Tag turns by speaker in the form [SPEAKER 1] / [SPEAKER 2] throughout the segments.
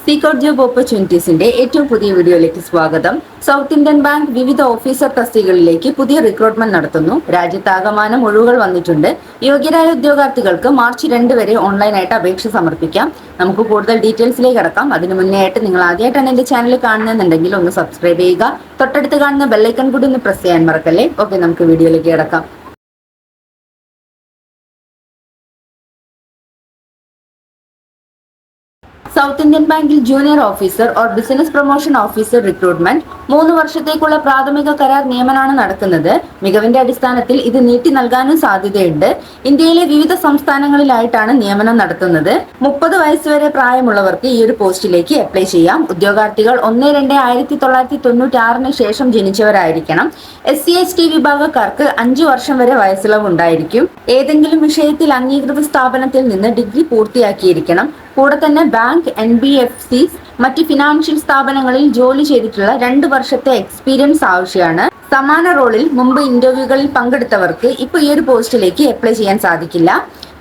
[SPEAKER 1] Seek out job ഓപ്പർച്യൂണിറ്റീസിന്റെ ഏറ്റവും പുതിയ വീഡിയോയിലേക്ക് സ്വാഗതം. സൗത്ത് ഇന്ത്യൻ ബാങ്ക് വിവിധ ഓഫീസർ തസ്തികകളിലേക്ക് പുതിയ റിക്രൂട്ട്മെന്റ് നടത്തുന്നു. രാജ്യത്താകമാനം ഒഴിവുകൾ വന്നിട്ടുണ്ട്. യോഗ്യരായ ഉദ്യോഗാർത്ഥികൾക്ക് മാർച്ച് 2 വരെ ഓൺലൈനായിട്ട് അപേക്ഷ സമർപ്പിക്കാം. നമുക്ക് കൂടുതൽ ഡീറ്റെയിൽസിലേക്ക് കടക്കാം. അതിനു മുന്നേ ആയിട്ട് നിങ്ങൾ ആദ്യമായിട്ടാണ് എന്റെ ചാനൽ കാണുന്നുണ്ടെങ്കിൽ ഒന്ന് സബ്സ്ക്രൈബ് ചെയ്യുക. തൊട്ടടുത്ത് കാണുന്ന ബെല്ലൈക്കൺ കൂടി ഒന്ന് പ്രസ് ചെയ്യാൻ മറക്കല്ലേ. ഓക്കെ, നമുക്ക് വീഡിയോയിലേക്ക് കിടക്കാം. സൗത്ത് ഇന്ത്യൻ ബാങ്കിൽ junior officer or business promotion officer recruitment 3 വർഷത്തേക്കുള്ള പ്രാഥമിക കരാർ നിയമനമാണ് നടക്കുന്നത്. മികവിന്റെ അടിസ്ഥാനത്തിൽ ഇത് നീട്ടി നൽകാനും സാധ്യതയുണ്ട്. ഇന്ത്യയിലെ വിവിധ സംസ്ഥാനങ്ങളിലായിട്ടാണ് നിയമനം നടത്തുന്നത്. 30 വയസ്സുവരെ പ്രായമുള്ളവർക്ക് ഈ ഒരു പോസ്റ്റിലേക്ക് അപ്ലൈ ചെയ്യാം. ഉദ്യോഗാർത്ഥികൾ 1/2/1996 ശേഷം ജനിച്ചവരായിരിക്കണം. SC/ST വിഭാഗക്കാർക്ക് 5 വർഷം വരെ വയസ്സിളവ് ഉണ്ടായിരിക്കും. ഏതെങ്കിലും വിഷയത്തിൽ അംഗീകൃത സ്ഥാപനത്തിൽ നിന്ന് ഡിഗ്രി പൂർത്തിയാക്കിയിരിക്കണം. കൂടെ തന്നെ ബാങ്ക്, NBFCs, മറ്റ് ഫിനാൻഷ്യൽ സ്ഥാപനങ്ങളിൽ ജോലി ചെയ്തിട്ടുള്ള 2 വർഷത്തെ എക്സ്പീരിയൻസ് ആവശ്യമാണ്. സമാന റോളിൽ മുമ്പ് ഇന്റർവ്യൂകളിൽ പങ്കെടുത്തവർക്ക് ഇപ്പോൾ ഈ ഒരു പോസ്റ്റിലേക്ക് അപ്ലൈ ചെയ്യാൻ സാധിക്കില്ല.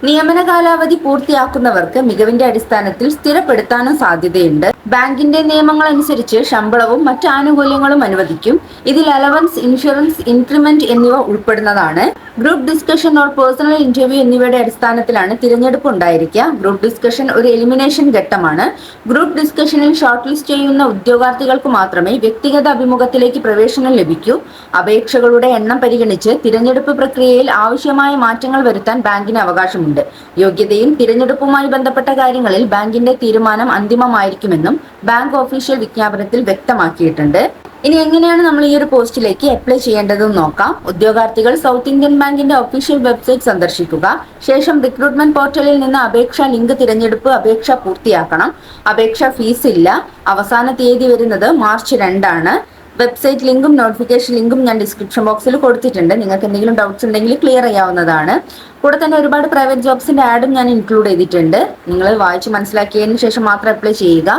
[SPEAKER 1] നിയമന കാലാവധി പൂർത്തിയാക്കുന്നവർക്ക് മികവിന്റെ അടിസ്ഥാനത്തിൽ സ്ഥിരപ്പെടുത്താനും സാധ്യതയുണ്ട്. ബാങ്കിന്റെ നിയമങ്ങൾ അനുസരിച്ച് ശമ്പളവും മറ്റ് ആനുകൂല്യങ്ങളും അനുവദിക്കും. ഇതിൽ അലവൻസ്, ഇൻഷുറൻസ്, ഇൻക്രിമെന്റ് എന്നിവ ഉൾപ്പെടുന്നതാണ്. Group discussion or personal interview എന്നിവയുടെ അടിസ്ഥാനത്തിലാണ് തിരഞ്ഞെടുപ്പ് ഉണ്ടായിരിക്കുക. ഗ്രൂപ്പ് ഡിസ്കഷൻ ഒരു എലിമിനേഷൻ ഘട്ടമാണ്. ഗ്രൂപ്പ് ഡിസ്കഷനിൽ ഷോർട്ട് ലിസ്റ്റ് ചെയ്യുന്ന ഉദ്യോഗാർത്ഥികൾക്ക് മാത്രമേ വ്യക്തിഗത അഭിമുഖത്തിലേക്ക് പ്രവേശനം ലഭിക്കൂ. അപേക്ഷകളുടെ എണ്ണം പരിഗണിച്ച് തിരഞ്ഞെടുപ്പ് പ്രക്രിയയിൽ ആവശ്യമായ മാറ്റങ്ങൾ വരുത്താൻ ബാങ്കിന് അവകാശമുണ്ട്. യോഗ്യതയും തിരഞ്ഞെടുപ്പുമായി ബന്ധപ്പെട്ട കാര്യങ്ങളിൽ ബാങ്കിന്റെ തീരുമാനം അന്തിമമായിരിക്കുമെന്നും ബാങ്ക് ഒഫീഷ്യൽ വിജ്ഞാപനത്തിൽ വ്യക്തമാക്കിയിട്ടുണ്ട്. ഇനി എങ്ങനെയാണ് നമ്മൾ ഈ ഒരു പോസ്റ്റിലേക്ക് അപ്ലൈ ചെയ്യേണ്ടതെന്ന് നോക്കാം. ഉദ്യോഗാർത്ഥികൾ സൗത്ത് ഇന്ത്യൻ ബാങ്കിന്റെ ഒഫീഷ്യൽ വെബ്സൈറ്റ് സന്ദർശിക്കുക. ശേഷം റിക്രൂട്ട്മെന്റ് പോർട്ടലിൽ നിന്ന് അപേക്ഷാ ലിങ്ക് തിരഞ്ഞെടുപ്പ് അപേക്ഷ പൂർത്തിയാക്കണം. അപേക്ഷ ഫീസ് ഇല്ല. അവസാന തീയതി വരുന്നത് മാർച്ച് 2 ആണ്. വെബ്സൈറ്റ് ലിങ്കും നോട്ടിഫിക്കേഷൻ ലിങ്കും ഞാൻ ഡിസ്ക്രിപ്ഷൻ ബോക്സിൽ കൊടുത്തിട്ടുണ്ട്. നിങ്ങൾക്ക് എന്തെങ്കിലും ഡൗട്ട്സ് ഉണ്ടെങ്കിൽ ക്ലിയർ ചെയ്യാവുന്നതാണ്. കൂടെ തന്നെ ഒരുപാട് പ്രൈവറ്റ് ജോബ്സിന്റെ ആഡും ഞാൻ ഇൻക്ലൂഡ് ചെയ്തിട്ടുണ്ട്. നിങ്ങൾ വായിച്ച് മനസ്സിലാക്കിയതിന് ശേഷം മാത്രം അപ്ലൈ ചെയ്യുക.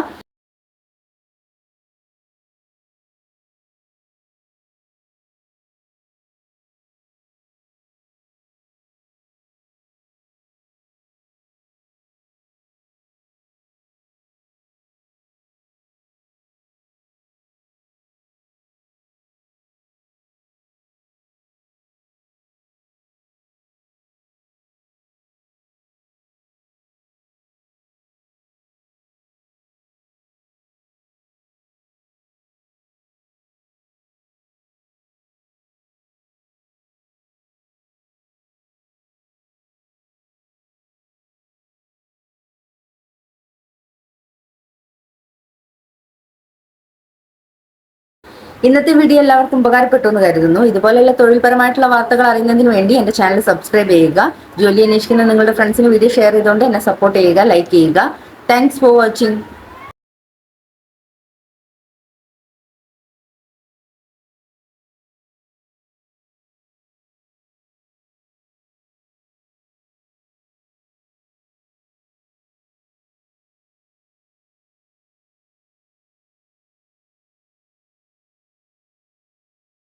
[SPEAKER 1] ഇന്നത്തെ വീഡിയോ എല്ലാവർക്കും ഉപകാരപ്പെട്ടു എന്ന് കരുതുന്നു. ഇതുപോലെയുള്ള തൊഴിൽപരമായിട്ടുള്ള വാർത്തകൾ അറിയുന്നതിന് വേണ്ടി എന്റെ ചാനൽ സബ്സ്ക്രൈബ് ചെയ്യുക. ജോലി അന്വേഷിക്കുന്ന നിങ്ങളുടെ ഫ്രണ്ട്സിന് വീഡിയോ ഷെയർ ചെയ്തുകൊണ്ട് എന്നെ സപ്പോർട്ട് ചെയ്യുക, ലൈക്ക് ചെയ്യുക. Thanks for watching.